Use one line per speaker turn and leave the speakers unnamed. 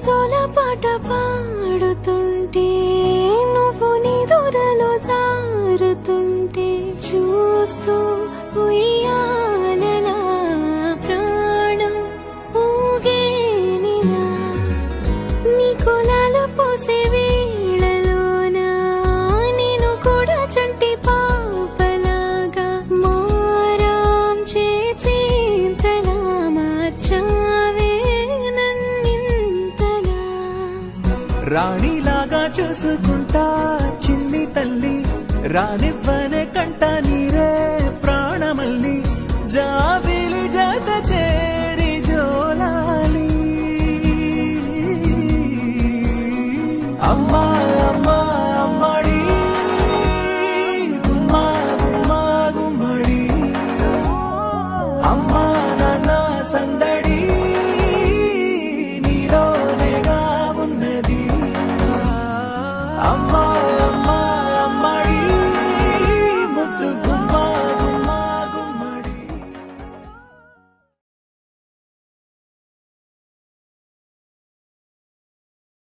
జోల పాట పాడుతుంటే నువ్వు నీ దూరలో జారుతుంటే చూస్తూ ఉయ్యాలలా ప్రాణం ఊగేనిలా నీ కులాల పోసే వేళలోన నేను కూడా చంటి పాపలాగా మారాం చేసేంతలా మార్చావే నన్నింతలా
రాణిలాగా చూసుకుంటా చిన్ని తల్లి రానివ్వనే కంట నీరే ప్రాణమల్లి జాబిలి జత చే